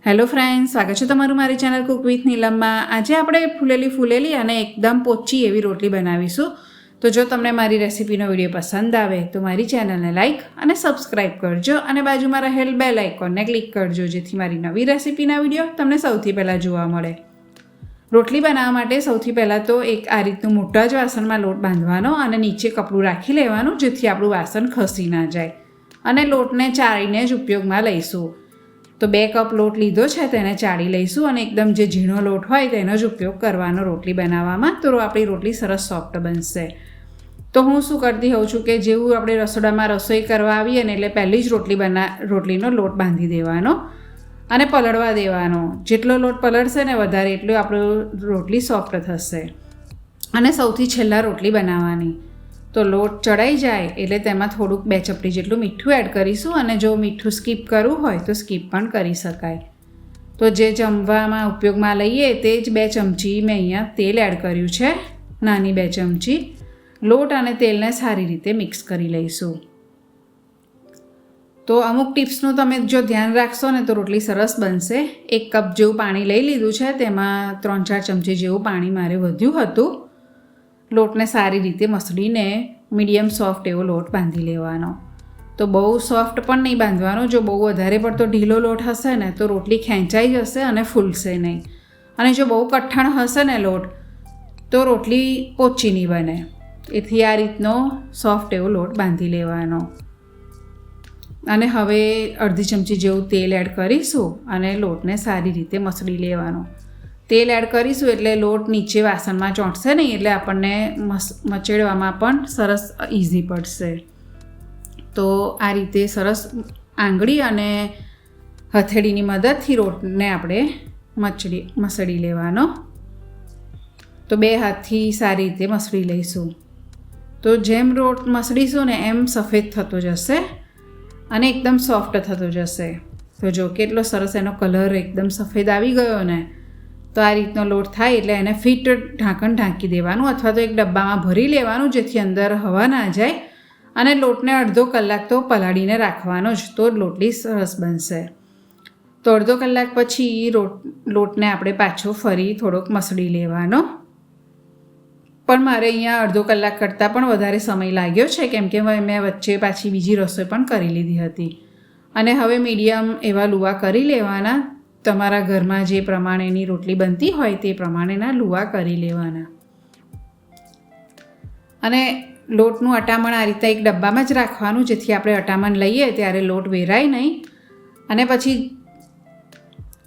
Hello friends, સ્વાગત છે તમારું મારી ચેનલ કુક વિથ નીલમમાં। આજે આપણે ફૂલેલી અને એકદમ પોચી એવી રોટલી બનાવીશું। તો જો તમને મારી રેસીપીનો વિડીયો પસંદ આવે તો મારી ચેનલને લાઇક અને સબસ્ક્રાઈબ કરજો અને બાજુમાં રહેલ બેલ આઇકોનને ક્લિક કરજો, જેથી મારી નવી રેસીપીના વિડીયો તમને સૌથી પહેલાં જોવા મળે। રોટલી બનાવવા માટે સૌથી પહેલાં તો એક આ રીતનું મોટા જ વાસણમાં લોટ બાંધવાનો અને નીચે કપડું રાખી લેવાનું, જેથી આપણું વાસણ ખસી ના જાય, અને લોટને ચાળીને જ ઉપયોગમાં લઈશું। તો 2 કપ લોટ લીધો છે, તેને ચાળી લઈશું અને એકદમ જે ઝીણો લોટ હોય તેનો જ ઉપયોગ કરવાનો રોટલી બનાવવામાં, તો આપણી રોટલી સરસ સોફ્ટ બનશે। તો હું શું કરતી હોઉં છું કે જેવું આપણે રસોડામાં રસોઈ કરવા આવીએ ને એટલે પહેલી જ રોટલીનો લોટ બાંધી દેવાનો અને પલળવા દેવાનો। જેટલો લોટ પલળશે ને વધારે એટલું આપણું રોટલી સોફ્ટ થશે। અને સૌથી છેલ્લા રોટલી બનાવવાની, તો લોટ ચડાઈ જાય એટલે તેમાં થોડુંક 2 ચપટી જેટલું મીઠું એડ કરીશું, અને જો મીઠું સ્કીપ કરવું હોય તો સ્કીપ પણ કરી શકાય। તો જે જમવામાં ઉપયોગમાં લઈએ તે જ 2 ચમચી મેં અહીંયા તેલ એડ કર્યું છે, નાની 2 ચમચી। લોટ અને તેલને સારી રીતે મિક્સ કરી લઈશું। તો અમુક ટિપ્સનું તમે જો ધ્યાન રાખશો ને તો રોટલી સરસ બનશે। 1 કપ જેવું પાણી લઈ લીધું છે, તેમાં 3-4 ચમચી જેવું પાણી મારે વધ્યું હતું। લોટને સારી રીતે મસળીને મીડિયમ સોફ્ટ એવો લોટ બાંધી લેવાનો। તો બહુ સોફ્ટ પણ નહીં બાંધવાનો, જો બહુ વધારે પડતો ઢીલો લોટ હશે ને તો રોટલી ખેંચાઈ જશે અને ફૂલશે નહીં, અને જો બહુ કઠણ હશે ને લોટ તો રોટલી પોચી નહીં બને। એથી આ રીતનો સોફ્ટ એવો લોટ બાંધી લેવાનો। અને હવે અડધી ચમચી જેવું તેલ એડ કરીશું અને લોટને સારી રીતે મસળી લેવાનો। તેલ એડ કરીશું એટલે લોટ નીચે વાસણમાં ચોંટશે નહીં, એટલે આપણને મચેડવામાં પણ સરસ ઇઝી પડશે। તો આ રીતે સરસ આંગળી અને હથેળીની મદદથી લોટને આપણે મસળી લેવાનો। તો 2 હાથથી સારી રીતે મસળી લઈશું। તો જેમ લોટ મસળીશું ને એમ સફેદ થતો જશે અને એકદમ સોફ્ટ થતો જશે। તો જો કેટલો સરસ એનો કલર એકદમ સફેદ આવી ગયો ને, તો આ રીતનો લોટ થાય એટલે એને ફિટ ઢાંકણ ઢાંકી દેવાનું, અથવા તો એક ડબ્બામાં ભરી લેવાનું, જેથી અંદર હવા ના જાય, અને લોટને અડધો કલાક તો પલાળીને રાખવાનો જ, તો રોટલી સરસ બનશે। તો અડધો કલાક પછી લોટને આપણે પાછો ફરી થોડોક મસળી લેવાનો। પણ મારે અહીંયા અડધો કલાક કરતાં પણ વધારે સમય લાગ્યો છે, કેમ કે મેં વચ્ચે પાછી બીજી રસોઈ પણ કરી લીધી હતી। અને હવે મીડિયમ એવા લુવા કરી લેવાના, તમારા ઘરમાં જે પ્રમાણેની રોટલી બનતી હોય તે પ્રમાણેના લુવા કરી લેવાના। અને લોટનું અટામણ આ રીતે એક ડબ્બામાં જ રાખવાનું, જેથી આપણે અટામણ લઈએ ત્યારે લોટ વેરાય નહીં, અને પછી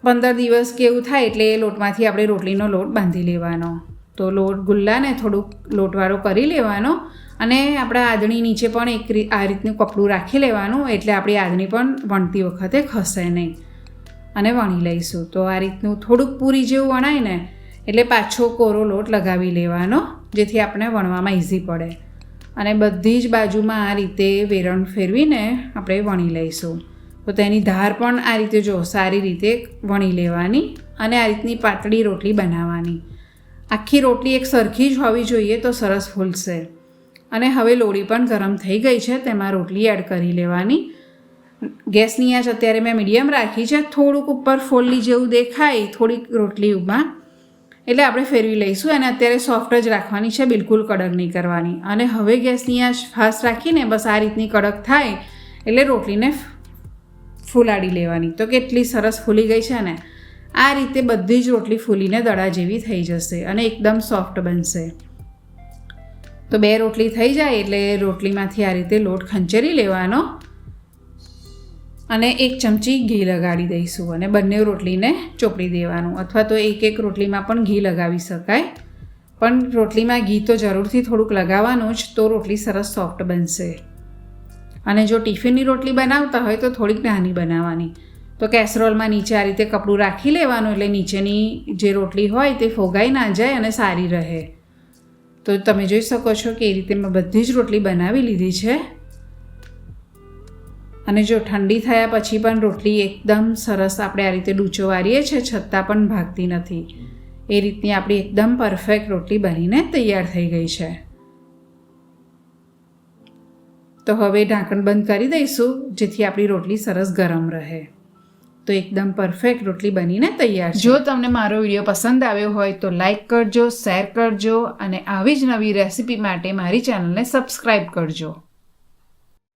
15 દિવસ કે એવું થાય એટલે એ લોટમાંથી આપણે રોટલીનો લોટ બાંધી લેવાનો। તો લોટ ગુલ્લાને થોડુંક લોટવાળો કરી લેવાનો, અને આપણા આદણી નીચે પણ આ રીતનું કપડું રાખી લેવાનું, એટલે આપણી આદણી પણ વણતી વખતે ખસે નહીં, અને વણી લઈશું। તો આ રીતનું થોડુંક પૂરી જેવું વણાય ને એટલે પાછો કોરો લોટ લગાવી લેવાનો, જેથી આપણે વણવામાં ઇઝી પડે। અને બધી જ બાજુમાં આ રીતે વેરણ ફેરવીને આપણે વણી લઈશું। તો તેની ધાર પણ આ રીતે જો સારી રીતે વણી લેવાની, અને આ રીતની પાતળી રોટલી બનાવવાની। આખી રોટલી એક સરખી જ હોવી જોઈએ તો સરસ ફૂલશે। અને હવે લોળી પણ ગરમ થઈ ગઈ છે, તેમાં રોટલી એડ કરી લેવાની। ગેસની આંચ અત્યારે મેં મીડિયમ રાખી છે, થોડુંક ઉપર ફોલ્લી જેવું દેખાય થોડીક રોટલીમાં એટલે આપણે ફેરવી લઈશું। અને અત્યારે સોફ્ટ જ રાખવાની છે, બિલકુલ કડક નહીં કરવાની। અને હવે ગેસની આંચ ફાસ્ટ રાખીને બસ આ રીતની કડક થાય એટલે રોટલીને ફૂલાડી લેવાની। તો કેટલી સરસ ફૂલી ગઈ છે ને, આ રીતે બધી જ રોટલી ફૂલીને દડા જેવી થઈ જશે અને એકદમ સોફ્ટ બનશે। તો 2 રોટલી થઈ જાય એટલે રોટલીમાંથી આ રીતે લોટ ખંચેરી લેવાનો, અને 1 ચમચી ઘી લગાડી દઈશું, અને બંને રોટલીને ચોપડી દેવાનું, અથવા તો એક રોટલીમાં પણ ઘી લગાવી શકાય, પણ રોટલીમાં ઘી તો જરૂરથી થોડુંક લગાવવાનું જ, તો રોટલી સરસ સોફ્ટ બનશે। અને જો ટિફિનની રોટલી બનાવતા હોય તો થોડીક નાની બનાવવાની। તો કેસરોલમાં નીચે આ રીતે કપડું રાખી લેવાનું, એટલે નીચેની જે રોટલી હોય તે ફોગાઈ ના જાય અને સારી રહે। તો તમે જોઈ શકો છો કે એ રીતે મેં બધી જ રોટલી બનાવી લીધી છે। અને જો ઠંડી થયા પછી પણ રોટલી એકદમ સરસ આપણે આ રીતે ડૂચો વારીએ છીએ છતાં પણ ભાગતી નથી, એ રીતની આપણી એકદમ પરફેક્ટ રોટલી બનીને તૈયાર થઈ ગઈ છે। તો હવે ઢાંકણ બંધ કરી દઈશું, જેથી આપણી રોટલી સરસ ગરમ રહે। તો તો એકદમ પરફેક્ટ રોટલી બનીને તૈયાર છે. જો તમને મારો વિડીયો પસંદ આવ્યો હોય તો લાઈક કરજો, શેર કરજો અને આવી જ નવી રેસિપી માટે મારી ચેનલને સબસ્ક્રાઈબ કરજો.